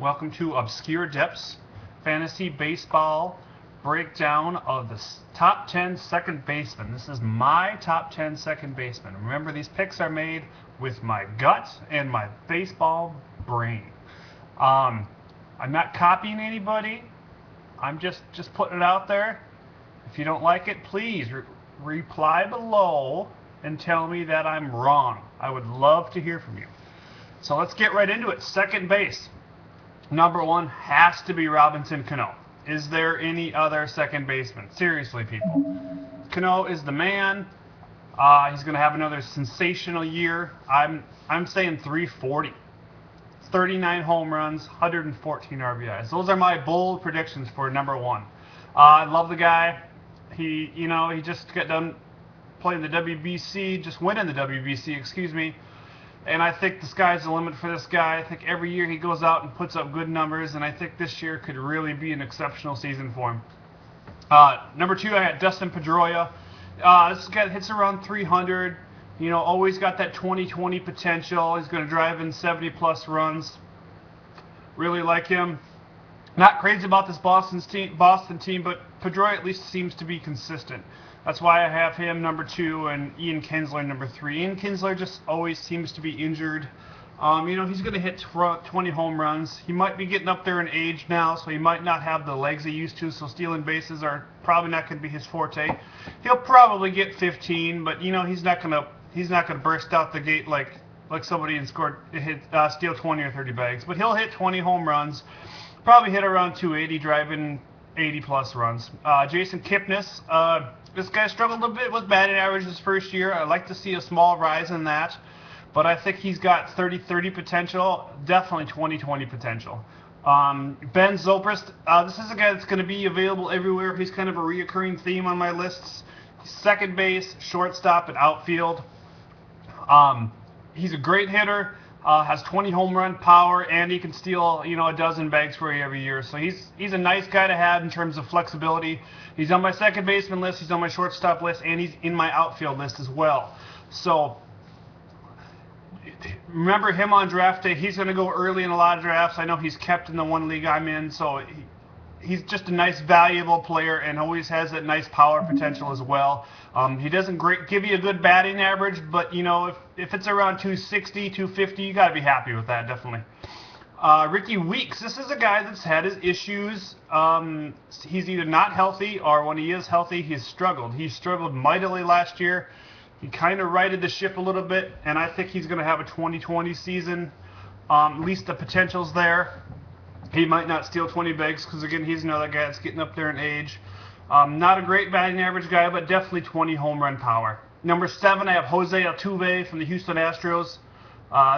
Welcome to Obscure Depths Fantasy Baseball breakdown of the top 10 second basemen. This is my top 10 second basemen. Remember, these picks are made with my gut and my baseball brain. I'm not copying anybody. I'm just putting it out there. If you don't like it, please reply below and tell me that I'm wrong. I would love to hear from you. So let's get right into it. Second base. Number one has to be Robinson Cano. Is there any other second baseman? Seriously, people. Cano is the man. He's going to have another sensational year. I'm saying 340. 39 home runs, 114 RBIs. Those are my bold predictions for number one. I love the guy. He just got done playing the WBC, just winning the WBC, excuse me. And I think the sky's the limit for this guy. I think every year he goes out and puts up good numbers, and I think this year could really be an exceptional season for him. Number two, I got Dustin Pedoria. This guy hits around 300. Always got that 20-20 potential. He's going to drive in 70-plus runs. Really like him. Not crazy about this Boston team, but Pedoria at least seems to be consistent. That's why I have him number two and Kinsler number three. Kinsler just always seems to be injured. He's going to hit 20 home runs. He might be getting up there in age now, so he might not have the legs he used to, so stealing bases are probably not going to be his forte. He'll probably get 15, but he's not going to burst out the gate like somebody and steal 20 or 30 bags. But he'll hit 20 home runs, probably hit around 280, driving 80-plus runs. Jason Kipnis. This guy struggled a bit with batting average his first year. I'd like to see a small rise in that, but I think he's got 30-30 potential, definitely 20-20 potential. Ben Zobrist, this is a guy that's going to be available everywhere. He's kind of a reoccurring theme on my lists. Second base, shortstop, and outfield. He's a great hitter, has 20 home run power, and he can steal a dozen bags for you every year. So he's a nice guy to have in terms of flexibility. He's on my second baseman list, he's on my shortstop list, and he's in my outfield list as well. So remember him on draft day. He's going to go early in a lot of drafts. I know he's kept in the one league I'm in, so he's just a nice, valuable player and always has that nice power potential as well. He doesn't give you a good batting average, but if it's around 260, 250, you got to be happy with that, definitely. Rickie Weeks, this is a guy that's had his issues. He's either not healthy or when he is healthy, he's struggled. He struggled mightily last year. He kind of righted the ship a little bit, and I think he's going to have a 20-20 season. At least the potential's there. He might not steal 20 bags because, again, he's another guy that's getting up there in age. Not a great batting average guy, but definitely 20 home run power. Number 7, I have Jose Altuve from the Houston Astros.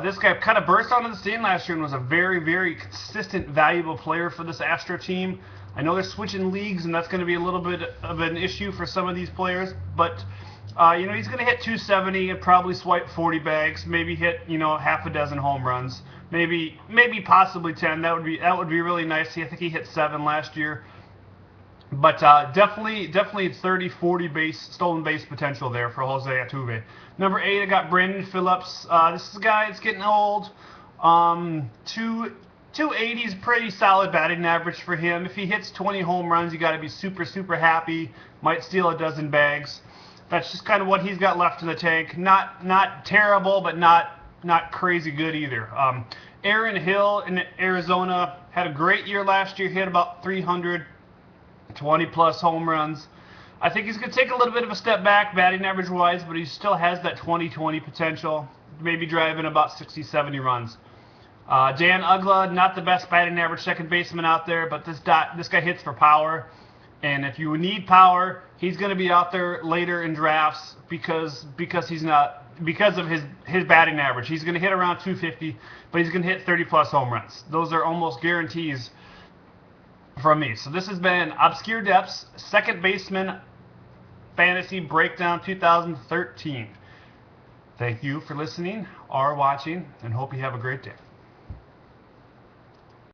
This guy kind of burst onto the scene last year and was a very, very consistent, valuable player for this Astro team. I know they're switching leagues, and that's going to be a little bit of an issue for some of these players, but he's going to hit 270 and probably swipe 40 bags, maybe hit half a dozen home runs, maybe possibly 10. That would be really nice. I think he hit 7 last year, but definitely 30-40 stolen base potential there for Jose Altuve. Number 8, I got Brandon Phillips. This is a guy that's getting old. 280 is pretty solid batting average for him. If he hits 20 home runs, you got to be super, super happy. Might steal a dozen bags. That's just kind of what he's got left in the tank. Not terrible, but not crazy good either. Aaron Hill in Arizona had a great year last year. He had about 320-plus home runs. I think he's going to take a little bit of a step back batting average-wise, but he still has that 20-20 potential, maybe driving about 60-70 runs. Dan Uggla, not the best batting average second baseman out there, but this guy hits for power. And if you need power, he's going to be out there later in drafts because of his batting average. He's going to hit around 250, but he's going to hit 30-plus home runs. Those are almost guarantees from me. So this has been Obscure Depths Second Baseman Fantasy Breakdown 2013. Thank you for listening or watching, and hope you have a great day.